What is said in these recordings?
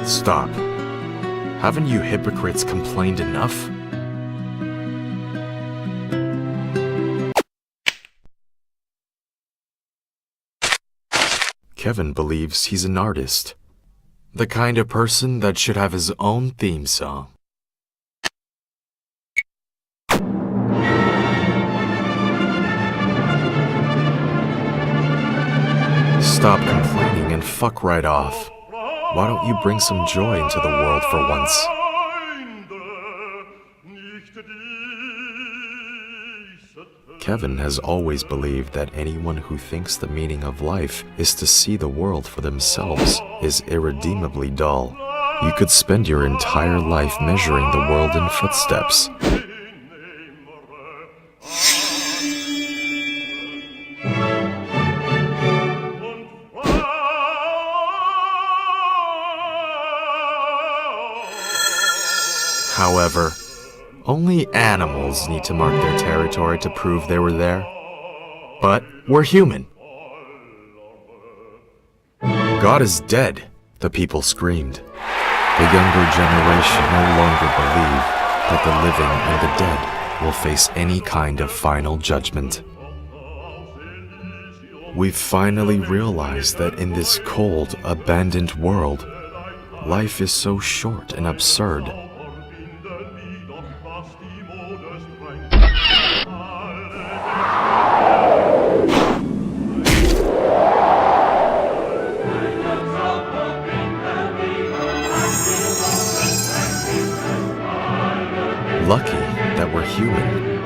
Stop. Haven't you hypocrites complained enough? Kevin believes he's an artist. The kind of person that should have his own theme song. Stop complaining and fuck right off. Why don't you bring some joy into the world for once? Kevin has always believed that anyone who thinks the meaning of life is to see the world for themselves is irredeemably dull. You could spend your entire life measuring the world in footsteps. However, only animals need to mark their territory to prove they were there. But we're human. God is dead, the people screamed. The younger generation no longer believe that the living and the dead will face any kind of final judgment. We've finally realized that in this cold, abandoned world, life is so short and absurd. Lucky that we're human.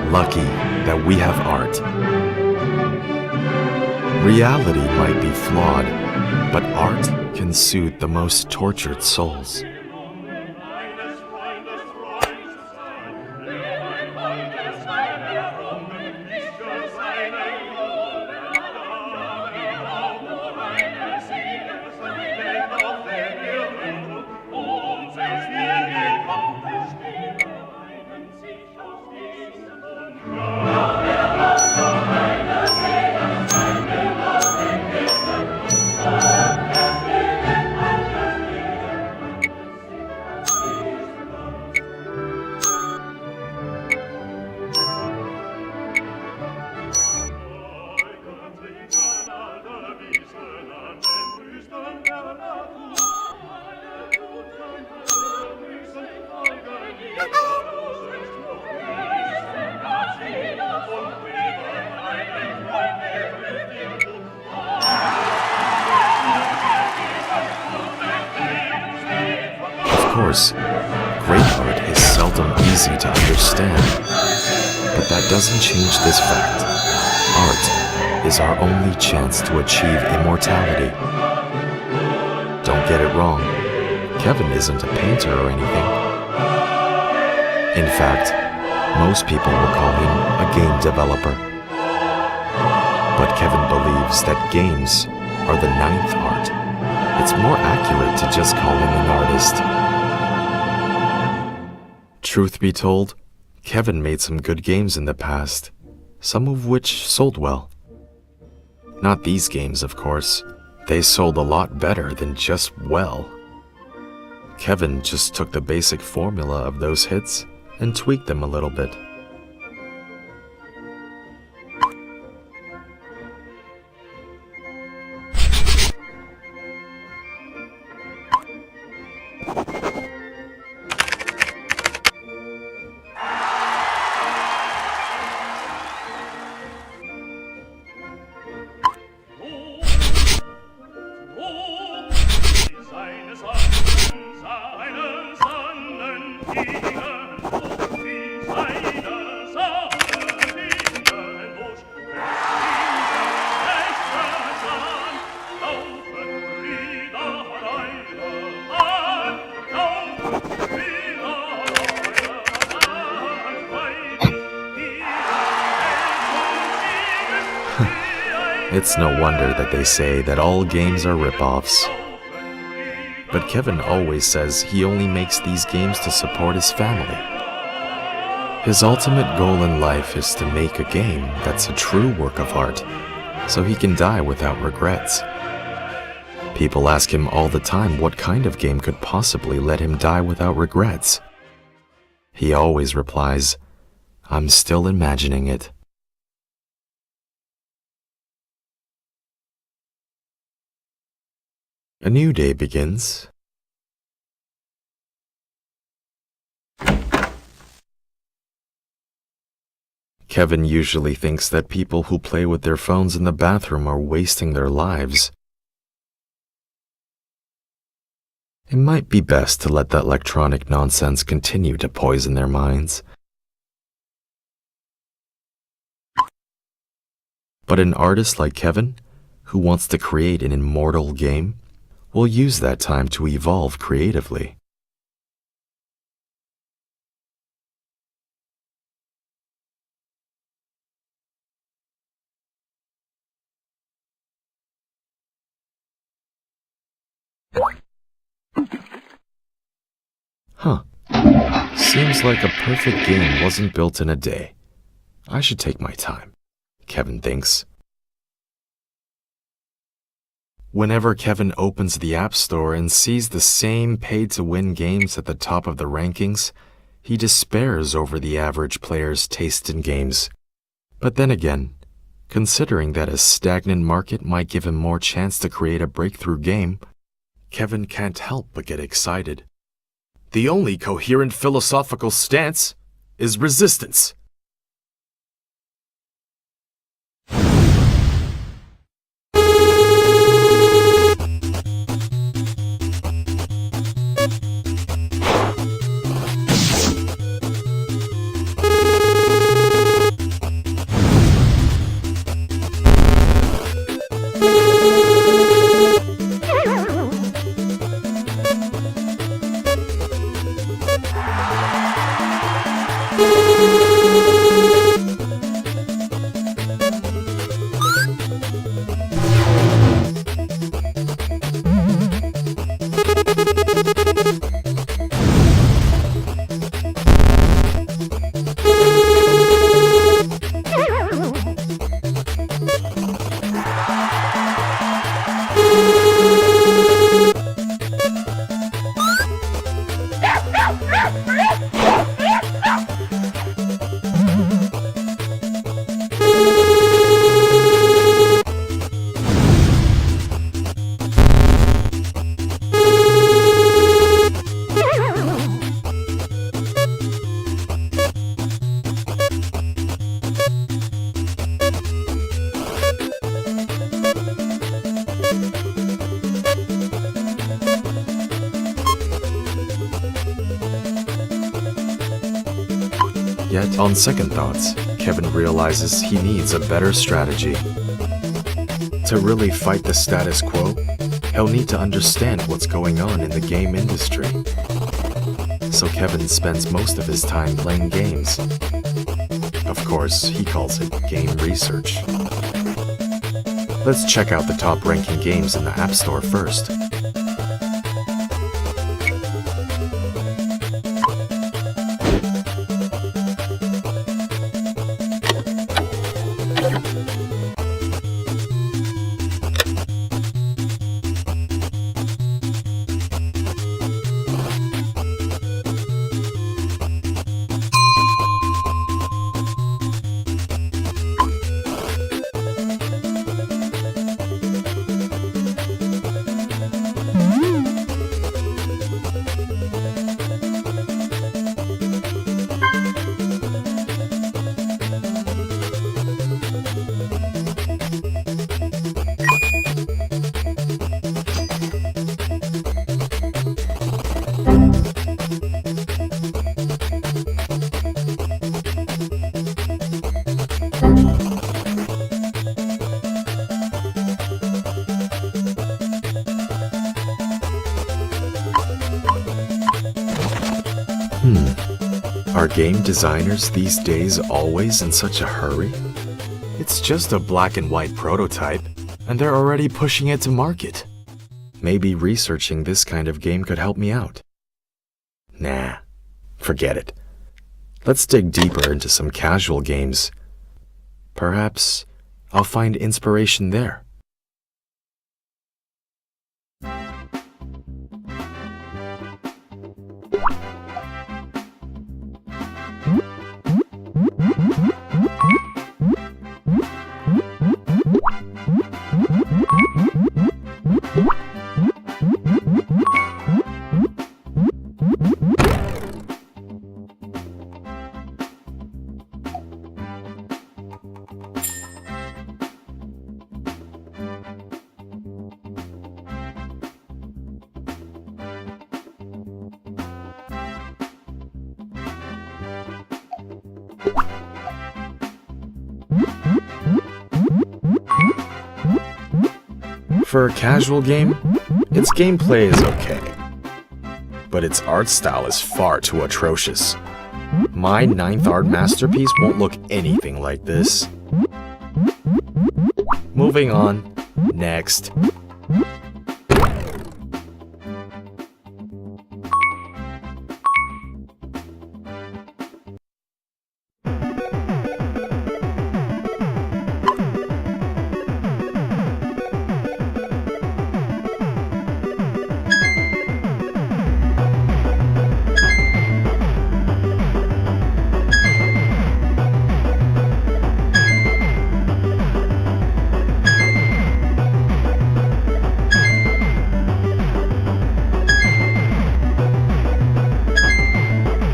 Lucky that we have art. Reality might be flawed, but art can soothe the most tortured souls. Of course, great art is seldom easy to understand, but that doesn't change this fact. Art is our only chance to achieve immortality. Don't get it wrong, Kevin isn't a painter or anything. In fact, most people will call him a game developer. But Kevin believes that games are the ninth art. It's more accurate to just call him an artist. Truth be told, Kevin made some good games in the past, some of which sold well. Not these games, of course. They sold a lot better than just well. Kevin just took the basic formula of those hits and tweaked them a little bit. It's no wonder that they say that all games are rip-offs. But Kevin always says he only makes these games to support his family. His ultimate goal in life is to make a game that's a true work of art, so he can die without regrets. People ask him all the time what kind of game could possibly let him die without regrets. He always replies, "I'm still imagining it." A new day begins. Kevin usually thinks that people who play with their phones in the bathroom are wasting their lives. It might be best to let that electronic nonsense continue to poison their minds. But an artist like Kevin, who wants to create an immortal game, will use that time to evolve creatively. Huh. Seems like a perfect game wasn't built in a day. I should take my time, Kevin thinks. Whenever Kevin opens the App Store and sees the same pay-to-win games at the top of the rankings, he despairs over the average player's taste in games. But then again, considering that a stagnant market might give him more chance to create a breakthrough game, Kevin can't help but get excited. The only coherent philosophical stance is resistance. Yet, on second thoughts, Kevin realizes he needs a better strategy. To really fight the status quo, he'll need to understand what's going on in the game industry. So Kevin spends most of his time playing games. Of course, he calls it game research. Let's check out the top-ranking games in the App Store first. Are game designers these days always in such a hurry? It's just a black and white prototype, and they're already pushing it to market. Maybe researching this kind of game could help me out. Nah, forget it. Let's dig deeper into some casual games. Perhaps I'll find inspiration there. For a casual game, its gameplay is okay, but its art style is far too atrocious. My 9th art masterpiece won't look anything like this. Moving on. Next.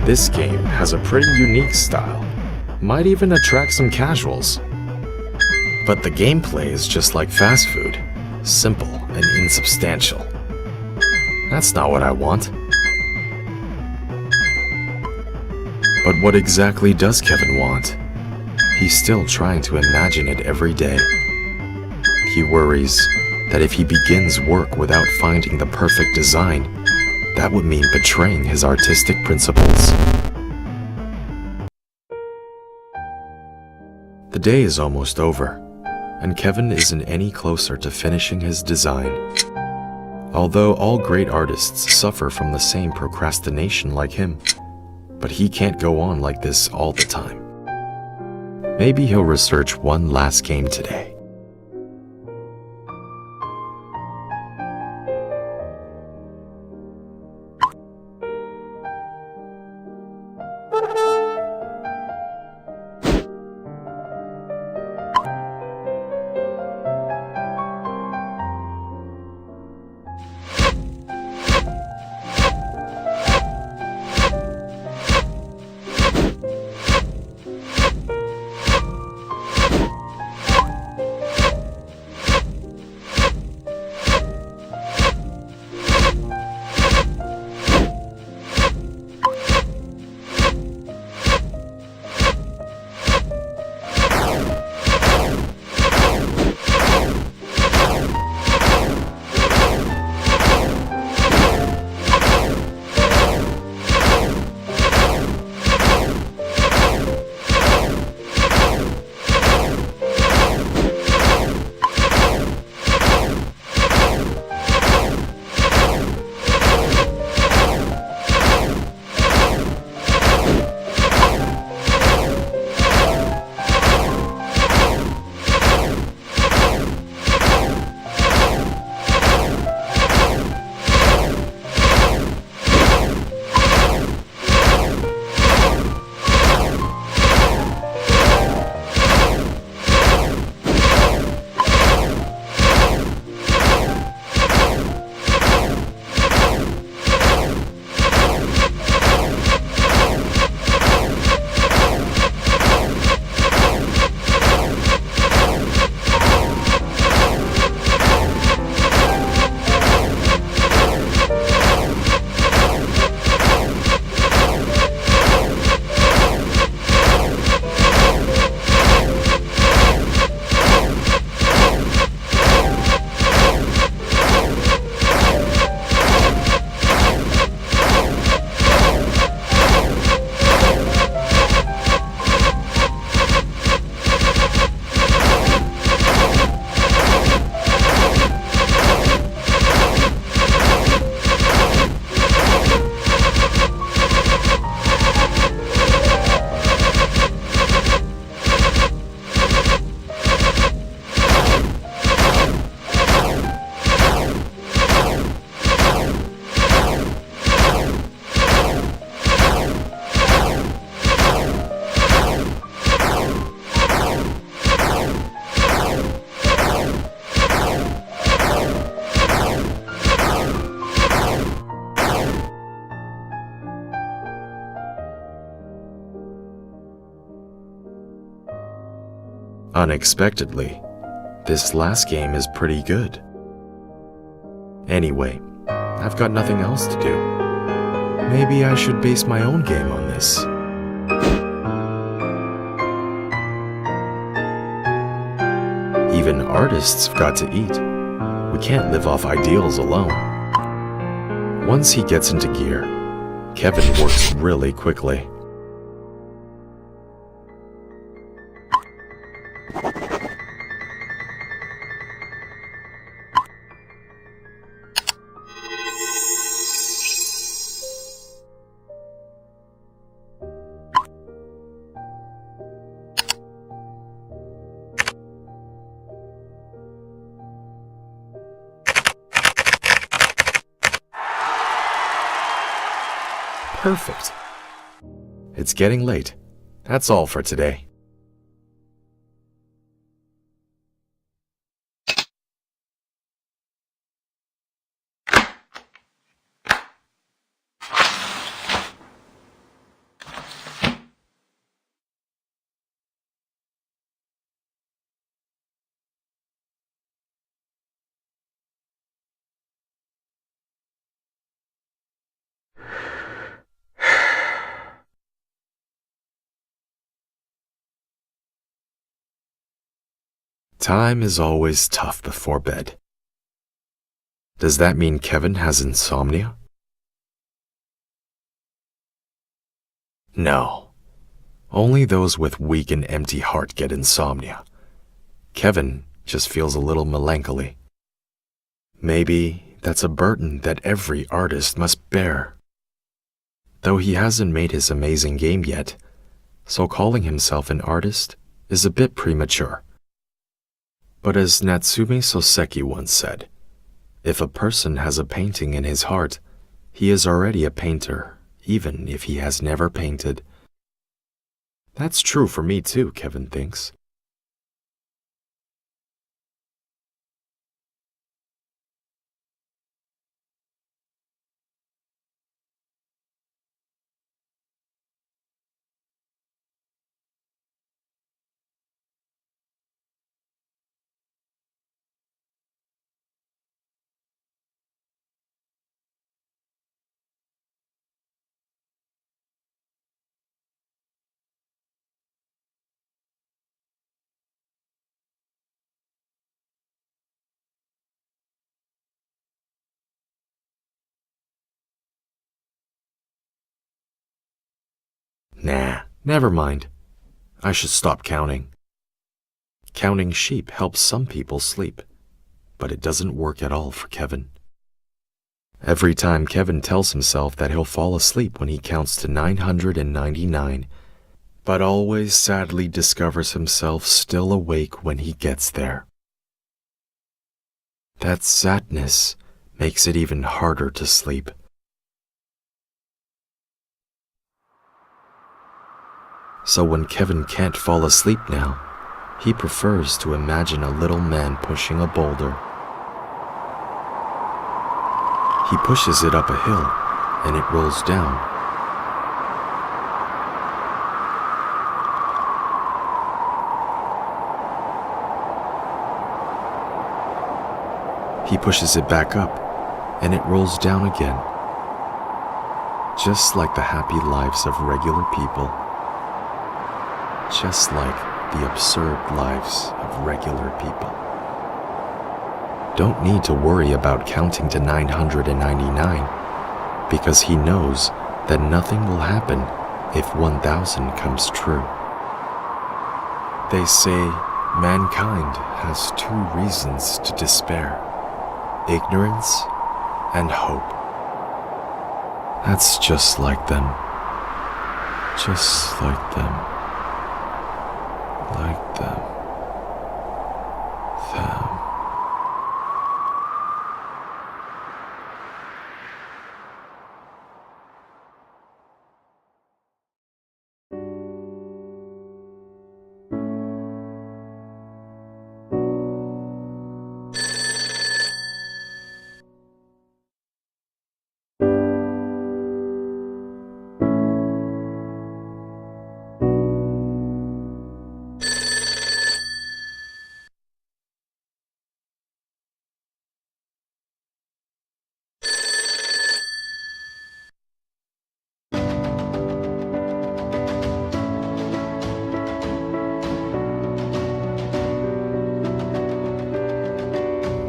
This game has a pretty unique style, might even attract some casuals. But the gameplay is just like fast food, simple and insubstantial. That's not what I want. But what exactly does Kevin want? He's still trying to imagine it every day. He worries that if he begins work without finding the perfect design, that would mean betraying his artistic principles. The day is almost over, and Kevin isn't any closer to finishing his design. Although all great artists suffer from the same procrastination like him, but he can't go on like this all the time. Maybe he'll research one last game today. Unexpectedly, this last game is pretty good. Anyway, I've got nothing else to do. Maybe I should base my own game on this. Even artists have got to eat. We can't live off ideals alone. Once he gets into gear, Kevin works really quickly. Perfect. It's getting late. That's all for today. Time is always tough before bed. Does that mean Kevin has insomnia? No. Only those with weak and empty heart get insomnia. Kevin just feels a little melancholy. Maybe that's a burden that every artist must bear. Though he hasn't made his amazing game yet, so calling himself an artist is a bit premature. But as Natsume Soseki once said, if a person has a painting in his heart, he is already a painter, even if he has never painted. That's true for me too, Kevin thinks. Nah, never mind. I should stop counting. Counting sheep helps some people sleep, but it doesn't work at all for Kevin. Every time Kevin tells himself that he'll fall asleep when he counts to 999, but always sadly discovers himself still awake when he gets there. That sadness makes it even harder to sleep. So when Kevin can't fall asleep now, he prefers to imagine a little man pushing a boulder. He pushes it up a hill, and it rolls down. He pushes it back up, and it rolls down again. Just like the happy lives of regular people. Just like the absurd lives of regular people. Don't need to worry about counting to 999, because he knows that nothing will happen if 1000 comes true. They say mankind has two reasons to despair: ignorance and hope. That's just like them. Just like them. Like them. Them.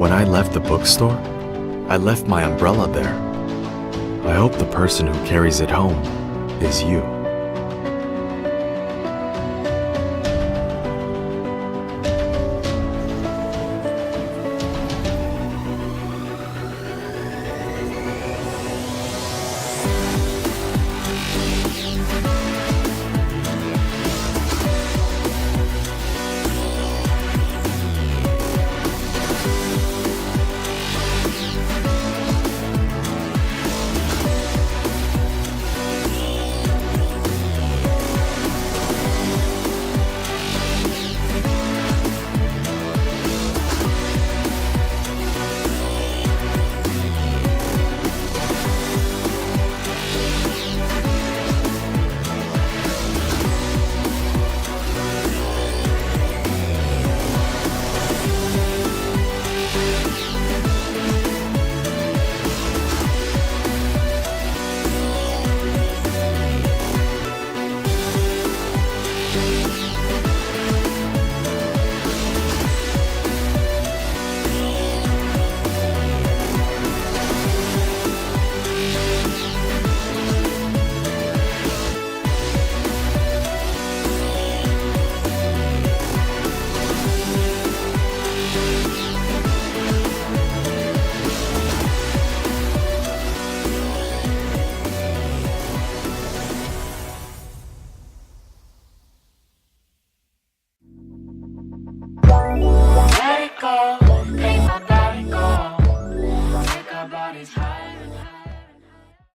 When I left the bookstore, I left my umbrella there. I hope the person who carries it home is you.